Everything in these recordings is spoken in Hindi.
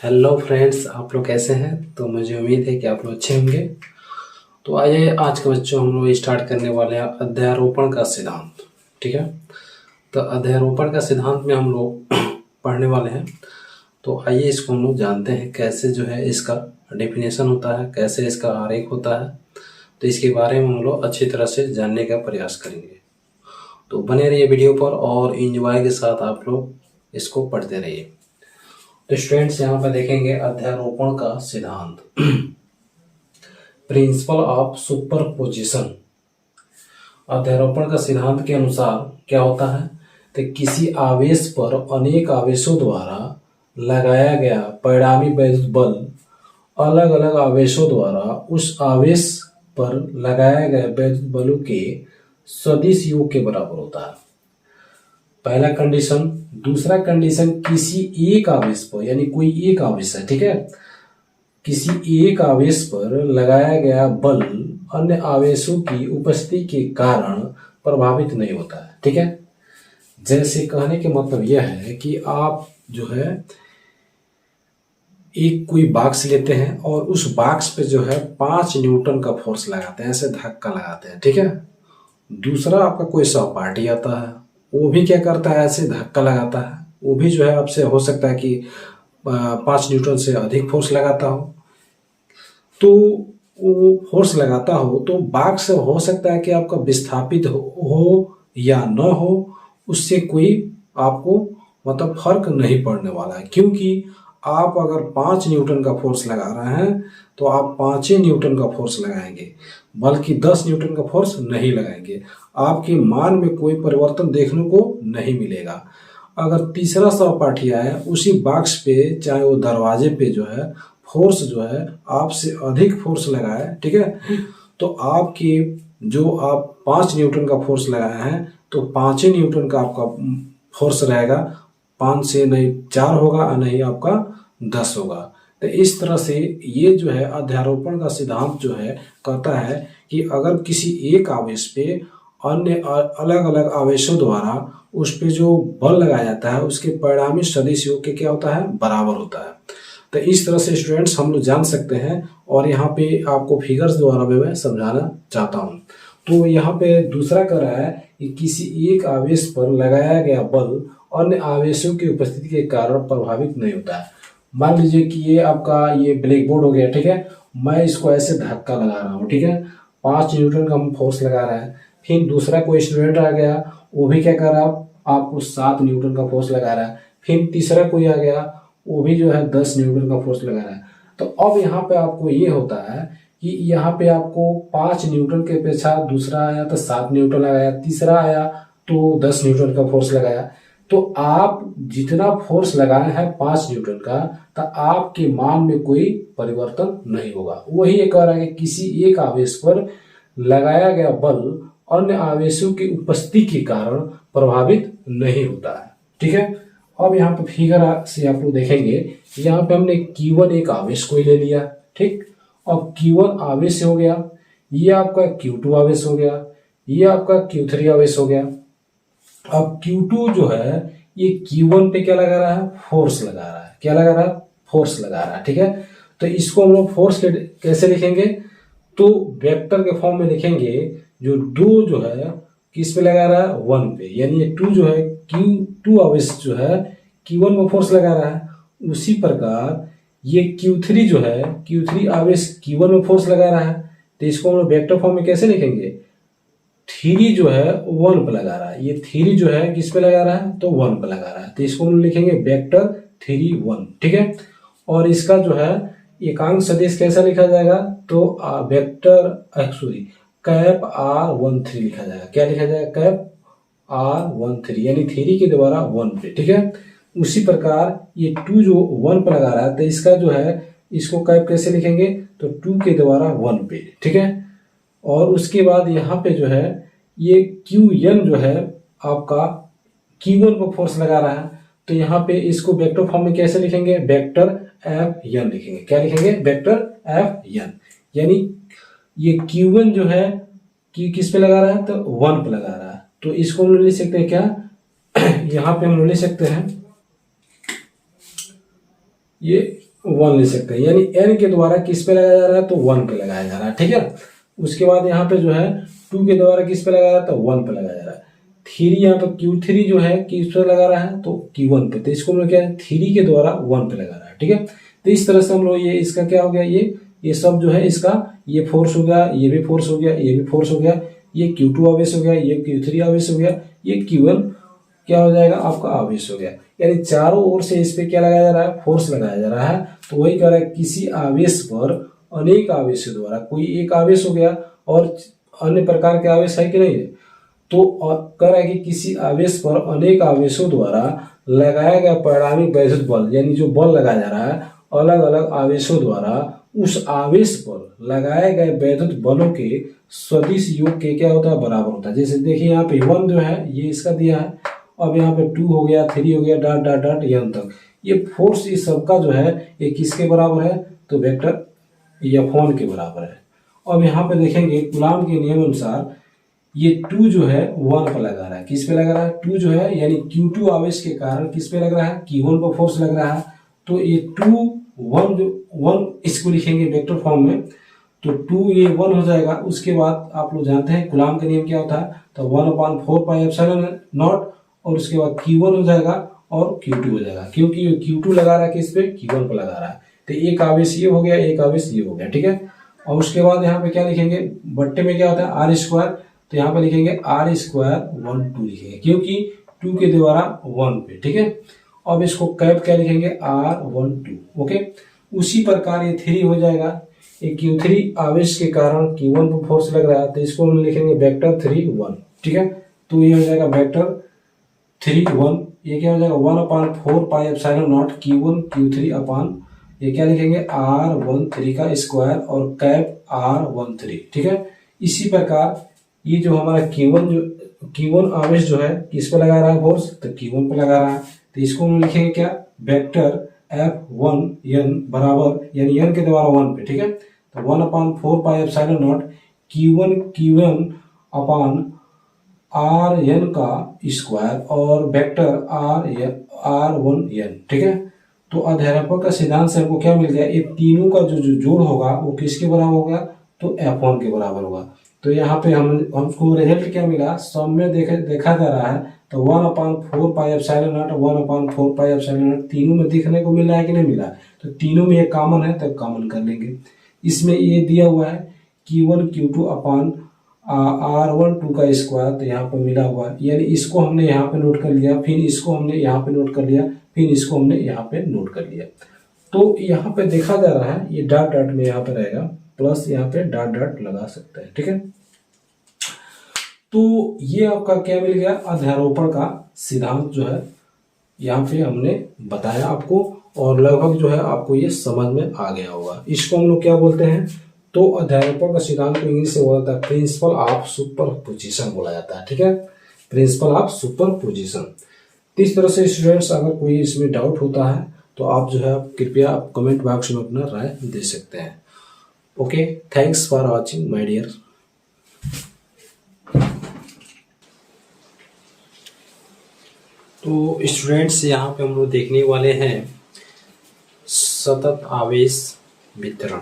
हेलो फ्रेंड्स, आप लोग कैसे हैं? तो मुझे उम्मीद है कि आप लोग अच्छे होंगे। तो आइए आज के बच्चों हम लोग स्टार्ट करने वाले हैं अध्यारोपण का सिद्धांत। ठीक है, तो अध्यारोपण का सिद्धांत में हम लोग पढ़ने वाले हैं। तो आइए इसको हम लोग जानते हैं कैसे जो है इसका डेफिनेशन होता है, कैसे इसका आरेख होता है। तो इसके बारे में हम लोग अच्छी तरह से जानने का प्रयास करेंगे। तो बने रहिए वीडियो पर और इंजॉय के साथ आप लोग इसको पढ़ते रहिए। तो स्टूडेंट्स यहाँ पर देखेंगे अध्यारोपण का सिद्धांत, प्रिंसिपल ऑफ सुपरपोजिशन। अध्यारोपण का सिद्धांत के अनुसार क्या होता है, तो किसी आवेश पर अनेक आवेशों द्वारा लगाया गया परिणामी वैद्युत बल अलग अलग आवेशों द्वारा उस आवेश पर लगाया गया वैद्युत बलों के सदिश योग के बराबर होता है। पहला कंडीशन। दूसरा कंडीशन, किसी एक आवेश पर, यानी कोई एक आवेश है, ठीक है, किसी एक आवेश पर लगाया गया बल अन्य आवेशों की उपस्थिति के कारण प्रभावित नहीं होता है। ठीक है, जैसे कहने के मतलब यह है कि आप जो है एक कोई बॉक्स लेते हैं और उस बॉक्स पे जो है 5 न्यूटन का फोर्स लगाते हैं, ऐसे धक्का लगाते हैं। ठीक है, दूसरा आपका कोई सहपाठी आता है, वो भी क्या करता है, ऐसे धक्का लगाता है। वो भी जो है आपसे हो सकता है कि 5 न्यूटन से अधिक फोर्स लगाता हो। तो वो फोर्स लगाता हो तो बॉक्स से हो सकता है कि आपका विस्थापित हो या न हो, उससे कोई आपको मतलब फर्क नहीं पड़ने वाला है। क्योंकि आप अगर 5 न्यूटन का फोर्स लगा रहे हैं तो आप 5 न्यूटन का फोर्स लगाएंगे, बल्कि 10 न्यूटन का फोर्स नहीं लगाएंगे। आपके मान में कोई परिवर्तन देखने को नहीं मिलेगा। अगर तीसरा सहपाठी आए, उसी बॉक्स पे चाहे वो दरवाजे पे जो है फोर्स जो है आपसे अधिक फोर्स लगाए, ठीक है, तो आपकी जो आप 5 न्यूटन का फोर्स लगाए हैं तो 5 न्यूटन का आपका फोर्स रहेगा। 5 से नहीं 4 होगा और नहीं आपका 10 होगा। तो इस तरह से ये जो है अध्यारोपण का सिद्धांत जो है कहता है कि अगर किसी एक आवेश पे अन्य अलग अलग आवेशों द्वारा उस पे जो बल लगाया जाता है उसके परिणामी सदिश योग के क्या होता है, बराबर होता है। तो इस तरह से स्टूडेंट्स हम लोग जान सकते हैं। और यहाँ पे आपको फिगर्स द्वारा भी मैं समझाना चाहता हूँ। तो यहाँ पे दूसरा कह रहा है कि किसी एक आवेश पर लगाया गया बल अन्य आवेशों की उपस्थिति के कारण प्रभावित नहीं होता है। मान लीजिए कि ये आपका ये ब्लैक बोर्ड हो गया, ठीक है, मैं इसको ऐसे धक्का लगा रहा हूँ, ठीक है, 5 न्यूटन का हम फोर्स लगा रहा है। फिर दूसरा कोई स्टूडेंट आ गया, वो भी क्या कर रहा है, आपको 7 न्यूटन का फोर्स लगा रहा है। फिर तीसरा कोई आ गया, वो भी जो है 10 न्यूटन का फोर्स लगा रहा है। तो अब यहाँ पे आपको ये होता है कि यहाँ पे आपको 5 न्यूटन के अपेक्षा दूसरा आया तो 7 न्यूटन लगाया, तीसरा आया तो 10 न्यूटन का फोर्स लगाया। तो आप जितना फोर्स लगाए हैं 5 न्यूटन का, तो आपके मान में कोई परिवर्तन नहीं होगा। वही एक कह रहा है कि किसी एक आवेश पर लगाया गया बल अन्य आवेशों की उपस्थिति के कारण प्रभावित नहीं होता है। ठीक है, अब यहाँ पे फिगर से आप लोग देखेंगे, यहाँ पे हमने Q1 एक आवेश को ले लिया, ठीक, अब Q1 आवेश हो गया, ये आपका Q2 आवेश हो गया, ये आपका Q3 आवेश हो गया। अब Q2 जो है ये Q1 पे क्या लगा रहा है, फोर्स लगा रहा है। क्या लगा रहा है, फोर्स लगा रहा है। ठीक है, तो इसको हम लोग फोर्स कैसे लिखेंगे, तो वेक्टर के फॉर्म में लिखेंगे। जो 2 जो है किस पे लगा रहा है, 1 पे, यानी ये 2 जो है Q2 आवेश जो है Q1 में फोर्स लगा रहा है। उसी प्रकार ये Q3 जो है Q3 आवेश Q1 में फोर्स लगा रहा है। तो इसको हम लोग वेक्टर फॉर्म में कैसे लिखेंगे, 3 जो है 1 पे लगा रहा है, ये 3 जो है किस पे लगा रहा है, तो 1 पे लगा रहा है। तो इसको हम लिखेंगे वेक्टर 3 1। ठीक है, और इसका जो है एकांक सदिश कैसा लिखा जाएगा, तो वेक्टर सॉरी कैप R13 लिखा जाएगा। क्या लिखा जाएगा, कैप R13, यानी 3 के द्वारा 1 पे। ठीक है, उसी प्रकार ये 2 जो 1 पे लगा रहा है, तो इसका जो है इसको कैप कैसे लिखेंगे, तो 2 के द्वारा 1 पे। ठीक है, और उसके बाद यहाँ पे जो है ये Qn जो है आपका Q1 को फोर्स लगा रहा है। तो यहाँ पे इसको वेक्टर फॉर्म में कैसे लिखेंगे, वेक्टर Fn लिखेंगे। क्या लिखेंगे, वेक्टर Fn, यानी ये Q1 जो है कि किस पे लगा रहा है, तो 1 पे लगा रहा है। तो इसको हम लोग लिख सकते हैं क्या, यहाँ पे हम लोग लिख सकते हैं ये 1 ले सकते हैं, यानी n के द्वारा किस पे लगाया जा रहा है, तो 1 पे लगाया जा रहा है, ठीक है। उसके बाद यहाँ पे जो है 2 के द्वारा किस पे लगाया जा रहा है, तो 1 पे लगाया जा रहा है। 3 यहाँ पे Q3 जो है किस पे लगा रहा है, तो Q1 पे, तो इसको हम लोग क्या है 3 के द्वारा 1 पे लगा रहा है, ठीक है। तो इस तरह से हम लोग ये इसका क्या हो गया, ये सब जो है इसका ये फोर्स हो गया, ये भी फोर्स हो गया, ये भी फोर्स हो गया, ये Q2 आवेश हो गया, ये Q3 आवेश हो गया, ये Q1 क्या हो जाएगा आपका आवेश हो गया। यानी चारों ओर से इस पे क्या लगाया जा रहा है, फोर्स लगाया जा रहा है। तो वही कह रहा है किसी आवेश पर अनेक आवेशों द्वारा, कोई एक आवेश हो गया और अन्य प्रकार के आवेश है कि नहीं है, तो कह रहा है कि किसी आवेश पर अनेक आवेशों द्वारा लगाया गया परिणामी वैद्युत बल, यानी जो बल लगाया जा रहा है अलग अलग आवेशों द्वारा, उस आवेश पर लगाए गए वैद्युत बलों के सदिश योग के क्या होता है, बराबर होता है। जैसे देखिए यहाँ पे 1 जो है ये इसका दिया है, अब यहाँ पे 2 हो गया, 3 हो गया, डॉट डॉट डॉट यहाँ तक, ये फोर्स इस सबका जो है ये किसके बराबर है, तो वेक्टर F1 के बराबर है। अब यहाँ पे देखेंगे कूलाम के नियम अनुसार ये 2 जो है 1 पर लगा रहा है, किस पे लगा रहा है, 2 जो है यानी Q2 आवेश के कारण किस पे लग रहा है, Q1 पर फोर्स लग रहा है। तो ये 2 1 जो 1 इसको लिखेंगे वेक्टर फॉर्म में, तो 2 ये 1 हो जाएगा। उसके बाद आप लोग जानते हैं कूलाम का नियम क्या होता है, तो 1/4 पाई एप्सिलॉन नॉट, और उसके बाद Q1 हो जाएगा और Q2 हो जाएगा, क्योंकि Q2 लगा रहा है किस पे, Q1 पर लगा रहा है। तो एक आवेश ये हो गया, एक आवेश ये हो गया, ठीक है। और उसके बाद यहाँ पे क्या लिखेंगे, बट्टे में क्या होता है R स्क्वायर, तो यहाँ पे लिखेंगे R स्क्वायर 1 2 लिखेंगे, क्योंकि 2 के द्वारा 1 पे, ठीक है। अब इसको कैप क्या लिखेंगे R1 2, ओके। उसी प्रकार ये 3 हो जाएगा, ये Q3 आवेश के कारण Q1 पर फोर्स लग रहा है, तो इसको हम लिखेंगे वेक्टर 3 1, ठीक है। तो ये हो जाएगा वेक्टर 3 1, ये क्या हो जाएगा 1/4 pi epsilon not Q1 Q3 अपान ये क्या लिखेंगे R13 का स्क्वायर और कैप R13, ठीक है। इसी प्रकार ये जो हमारा Q1 आवेश जो है किस पे लगा रहा है फोर्स, तो Q1 पे लगा रहा है, तो इसको हम लिखेंगे क्या, वेक्टर F1 n बराबर, यानी n के द्वारा 1 पे, ठीक है। तो 1/4 pi epsilon not Q1 upon R n का स्क्वायर और वेक्टर R1n, ठीक है। तो अध्यारोपण का सिद्धांत से हमको क्या मिल गया, ये तीनों का जो जोड़ होगा वो किसके बराबर होगा, तो F1 के बराबर होगा। तो यहाँ पे हमको रिजल्ट क्या मिला, सम में देखा जा रहा है, तो 1/4 pi epsilon not 1/4 pi epsilon not तीनों में दिखने को मिल रहा है कि नहीं मिला, तो तीनों में ये कॉमन है, तब कॉमन कर लेंगे। इसमें ये दिया हुआ है Q1 Q2 अपान R1 2 का स्क्वायर, तो यहाँ पे मिला हुआ है, यानी इसको हमने यहाँ पे नोट कर लिया, फिर इसको हमने यहाँ पे नोट कर लिया, फिर इसको हमने यहाँ पे नोट कर लिया। तो यहाँ पे देखा जा रहा है ये डॉट डॉट में यहाँ पे रहेगा, प्लस यहाँ पे डॉट डॉट लगा सकते हैं, ठीक है। तो ये आपका क्या मिल गया, अध्यारोपण का सिद्धांत जो है यहाँ पे हमने बताया आपको, और लगभग जो है आपको ये समझ में आ गया होगा। इसको हम लोग क्या बोलते हैं, तो अध्यारोपण का सिद्धांत को इंग्लिश से बोला जाता है प्रिंसिपल ऑफ सुपरपोजिशन बोला जाता है, ठीक है, प्रिंसिपल ऑफ सुपरपोजिशन। इस तरह से स्टूडेंट्स अगर कोई इसमें डाउट होता है तो आप जो है कृपया आप कमेंट बॉक्स में अपना राय दे सकते हैं। Okay, thanks for watching my dear. तो स्टूडेंट्स यहाँ पे हम लोग देखने वाले हैं सतत आवेश वितरण,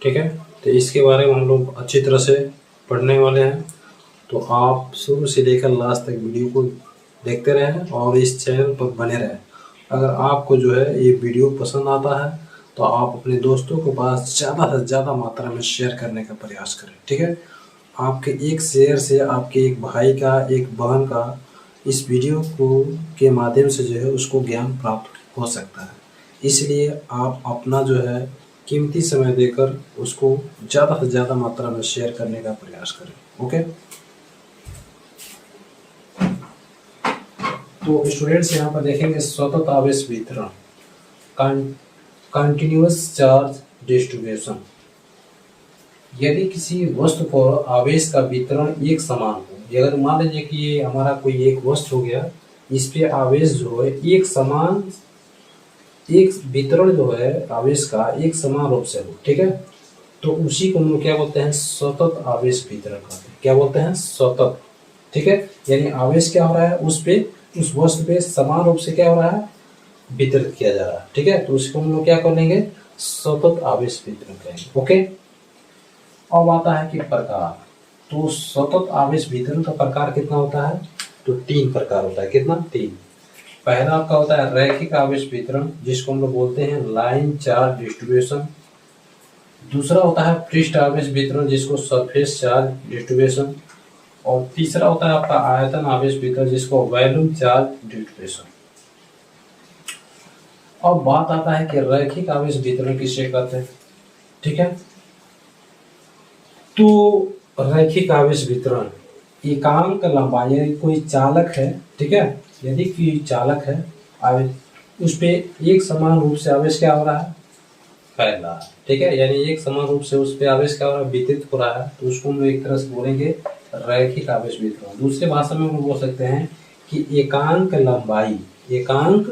ठीक है। तो इसके बारे में हम लोग अच्छी तरह से पढ़ने वाले हैं, तो आप शुरू से लेकर लास्ट तक वीडियो को देखते रहें और इस चैनल पर बने रहें। अगर आपको जो है ये वीडियो पसंद आता है तो आप अपने दोस्तों के पास ज़्यादा से ज़्यादा मात्रा में शेयर करने का प्रयास करें, ठीक है। आपके एक शेयर से आपके एक भाई का, एक बहन का इस वीडियो को के माध्यम से जो है उसको ज्ञान प्राप्त हो सकता है। इसलिए आप अपना जो है कीमती समय देकर उसको ज़्यादा से ज़्यादा मात्रा में शेयर करने का प्रयास करें। ओके, तो स्टूडेंट्स यहाँ पर देखेंगे सतत आवेश वितरण, कंटिन्यूअस चार्ज डिस्ट्रीब्यूशन। यदि किसी वस्तु पर आवेश का वितरण एक समान हो, अगर मान लीजिए कि ये हमारा कोई एक वस्तु हो गया, इस पे आवेश जो है एक समान, एक वितरण जो है आवेश का एक समान रूप से हो, ठीक है, तो उसी को हम क्या बोलते हैं, सतत आवेश वितरण कहते हैं। क्या बोलते हैं, सतत, ठीक है। यानी आवेश क्या हो रहा है, उस वस्तु पे समान रूप से क्या हो रहा है, वितरित किया जा रहा है, ठीक है। तो उसको हम लोग क्या कर लेंगे, सतत आवेश वितरण कहेंगे। ओके, अब आता है कि प्रकार। तो सतत आवेश वितरण का प्रकार कितना होता है, तो 3 प्रकार होता है। कितना, 3। पहला आपका होता है रैखिक आवेश वितरण, जिसको हम लोग बोलते हैं लाइन चार्ज डिस्ट्रीब्यूशन। दूसरा होता है पृष्ठ आवेश वितरण, जिसको सरफेस चार्ज डिस्ट्रीब्यूशन। और तीसरा होता है आपका आयतन आवेश वितरण, जिसको वॉल्यूम चार्ज डिस्ट्रीब्यूशन। अब बात आता है कि रैखिक आवेश वितरण किसे कहते हैं, ठीक है। तो रैखिक आवेश वितरण एकांक लंबाई, यानी कोई चालक है, ठीक है, यदि कोई चालक है आवेश, उस पे एक समान रूप से आवेश क्या हो रहा है, फैल रहा है, ठीक है, यानी एक समान रूप से उस पे आवेश क्या हो रहा है, वितरित हो रहा है। तो उसको हम लोग एक तरह से बोलेंगे रैखिक आवेश वितरण। दूसरे भाषा में हम लोग बोल सकते हैं कि एकांक लंबाई, एकांक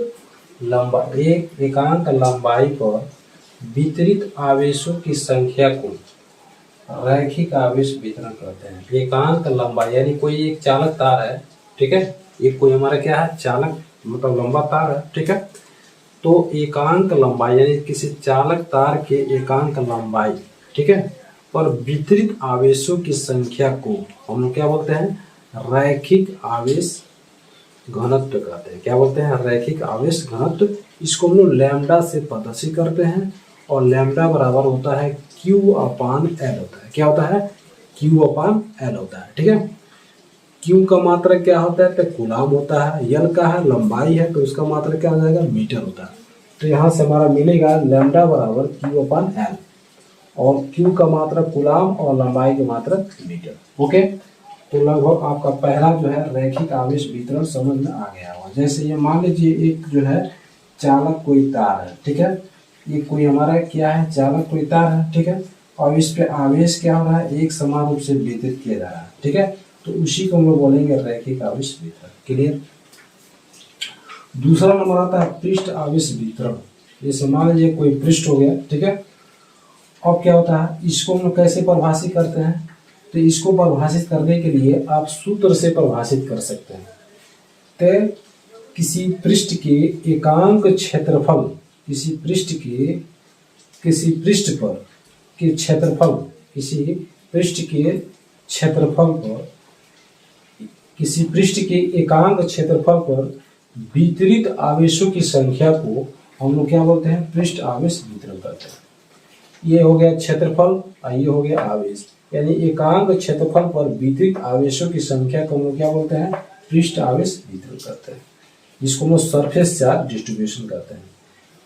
लंबाई पर वितरित आवेशों की संख्या को रैखिक आवेश वितरण कहते हैं। एकांक लंबाई यानी कोई एक चालक तार है, ठीक है, एक कोई हमारा क्या है, चालक मतलब लंबा तार है, ठीक है। तो एकांक लंबाई यानी किसी चालक तार के एकांक लंबाई, ठीक है, पर वितरित आवेशों की संख्या को हम लोग क्या बोलते हैं, रैखिक आवेश घनत्व कहते हैं। क्या बोलते हैं, रैखिक आवेश घनत्व। इसको हम लोग लैम्डा से प्रदर्शित करते हैं, और लैम्डा बराबर होता है Q/L होता है। क्या होता है, Q/L होता है, ठीक है। Q का मात्रक क्या होता है, तो कूलाम होता है। L का है लंबाई है, तो उसका मात्रक क्या हो जाएगा, मीटर होता है। तो यहाँ से हमारा मिलेगा लैम्डा बराबर Q/L, और Q का मात्रक कूलाम और लंबाई का मात्रक मीटर। ओके, तो लगभग आपका पहला जो है रैखिक आवेश वितरण समझ में आ गया होगा। जैसे ये मान लीजिए एक जो है चालक कोई तार है, ठीक है, ये कोई हमारा क्या है, चालक कोई तार है, ठीक है, और इस पे आवेश क्या हो रहा है, एक समान रूप से वितरित किया जा रहा है, ठीक है। तो उसी को हम लोग बोलेंगे रैखिक आवेश वितरण। क्लियर। दूसरा नंबर आता है पृष्ठ आवेश वितरण। जैसे मान लीजिए कोई पृष्ठ हो गया, ठीक है, अब क्या होता है, इसको हम लोग कैसे परिभाषित करते हैं, तो इसको परिभाषित करने के लिए आप सूत्र से परिभाषित कर सकते हैं। तो किसी पृष्ठ के एकांक क्षेत्रफल, किसी पृष्ठ पर के क्षेत्रफल, किसी पृष्ठ के क्षेत्रफल पर, किसी पृष्ठ के एकांक क्षेत्रफल पर वितरित आवेशों की संख्या को हम लोग क्या बोलते हैं, पृष्ठ आवेश वितरण करते हैं। ये हो गया क्षेत्रफल और ये हो गया आवेश, यानी एकांक क्षेत्रफल पर वितरित आवेशों की संख्या को हम लोग क्या बोलते हैं, पृष्ठ आवेश वितरण करते हैं, जिसको हम लोग सरफेस चार्ज डिस्ट्रीब्यूशन करते हैं।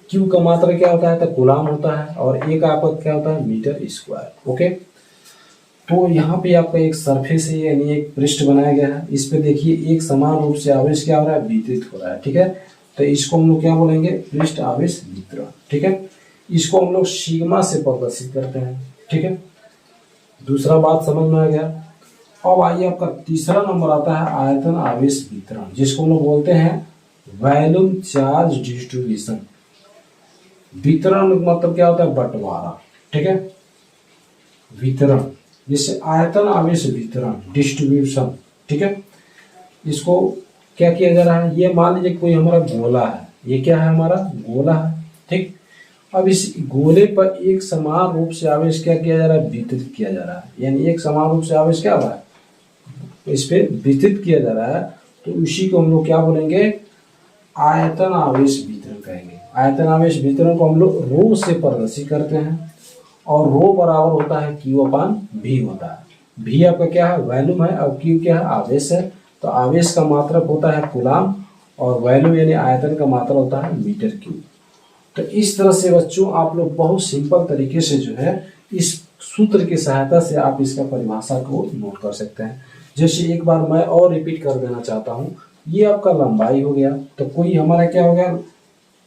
Q का मात्रा क्या होता है, तो कूलाम होता है, और A का आपका क्या होता है, मीटर स्क्वायर। ओके, तो यहाँ पे आपका एक सरफेस है, यानी एक पृष्ठ बनाया गया है। इस पे देखिए एक समान रूप से आवेश क्या हो रहा है, वितरित हो रहा है, ठीक है। तो इसको हम लोग क्या बोलेंगे, पृष्ठ आवेश वितरण, ठीक है। इसको हम लोग सिग्मा से प्रदर्शित करते हैं, ठीक है। दूसरा बात समझ में आ गया। अब आइए आपका तीसरा नंबर आता है आयतन आवेश वितरण, जिसको हम लोग बोलते हैं वॉल्यूम चार्ज डिस्ट्रीब्यूशन। वितरण मतलब क्या होता है, बंटवारा, ठीक है। वितरण जैसे आयतन आवेश वितरण, डिस्ट्रीब्यूशन, ठीक है। इसको क्या किया जा रहा है, ये मान लीजिए कोई हमारा गोला है, ये क्या है, हमारा गोला है, ठीक। अब इस गोले पर एक समान रूप से आवेश क्या किया जा रहा है, वितरित किया जा रहा है, यानी एक समान रूप से आवेश क्या हो रहा है, इस पे वितरित किया जा रहा है। तो उसी को हम लोग क्या बोलेंगे, आयतन आवेश वितरण कहेंगे। आयतन आवेश वितरण को हम लोग रो से प्रदर्शित करते हैं, और रो बराबर होता है Q/V होता है। V आपका क्या है, वॉल्यूम है, और Q क्या है, आवेश है। तो आवेश का मात्रक होता है कूलाम, और वॉल्यूम यानी आयतन का मात्रक होता है मीटर क्यूब। तो इस तरह से बच्चों आप लोग बहुत सिंपल तरीके से जो है इस सूत्र की सहायता से आप इसका परिभाषा को नोट कर सकते हैं। जैसे एक बार मैं और रिपीट कर देना चाहता हूँ, ये आपका लंबाई हो गया, तो कोई हमारा क्या हो गया,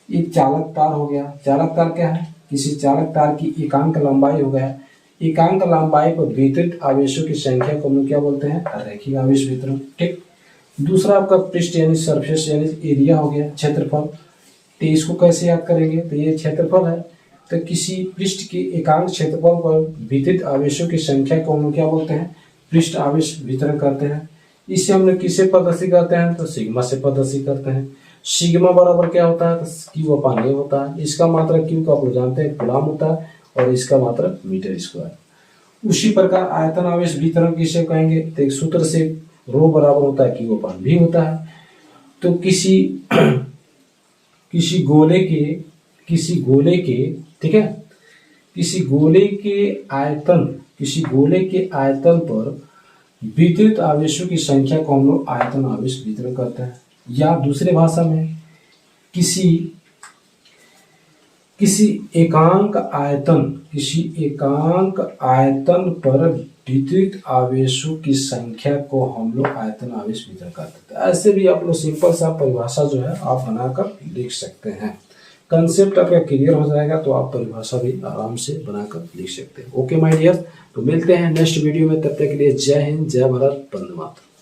एक चालक तार हो गया। चालक तार क्या है, किसी चालक तार की एकांक लंबाई हो गया। एकांक लंबाई पर वितरित आवेशों की संख्या को हम लोग क्या बोलते हैं, रैखिक आवेश वितरण, ठीक। दूसरा आपका पृष्ठ यानी सरफेस यानी एरिया हो गया, क्षेत्रफल। तो इसको कैसे याद करेंगे, तो ये क्षेत्रफल है, तो किसी पृष्ठ के एकांक क्षेत्रफल पर वितरित आवेशों की संख्या को हम लोग क्या बोलते हैं, पृष्ठ आवेश वितरण करते हैं। इससे हम लोग किसे प्रदर्शित करते हैं, तो सिग्मा से प्रदर्शित करते हैं। सिग्मा बराबर क्या होता है, तो क्यू अपान ए होता है। इसका मात्रक क्यू का आप लोग जानते हैं कूलम होता है और इसका मात्रक मीटर स्क्वायर। उसी प्रकार आयतन आवेश वितरण किसे कहेंगे, तो एक सूत्र से रो बराबर होता है क्यू अपान भी होता है। तो किसी गोले के ठीक है, किसी गोले के आयतन पर वितरित आवेशों की संख्या को हम लोग आयतन आवेश वितरण करते हैं। या दूसरे भाषा में किसी एकांक आयतन पर वितरित आवेशों की संख्या को हम लोग आयतन आवेश वितरण करते हैं। ऐसे भी आप लोग सिंपल सा परिभाषा जो है आप बनाकर लिख सकते हैं। कंसेप्ट आपका क्लियर हो जाएगा तो आप परिभाषा भी आराम से बनाकर लिख सकते हैं। ओके माय डियर, तो मिलते हैं नेक्स्ट वीडियो में, तब तक के लिए जय हिंद, जय भारत, वंदे मातरम।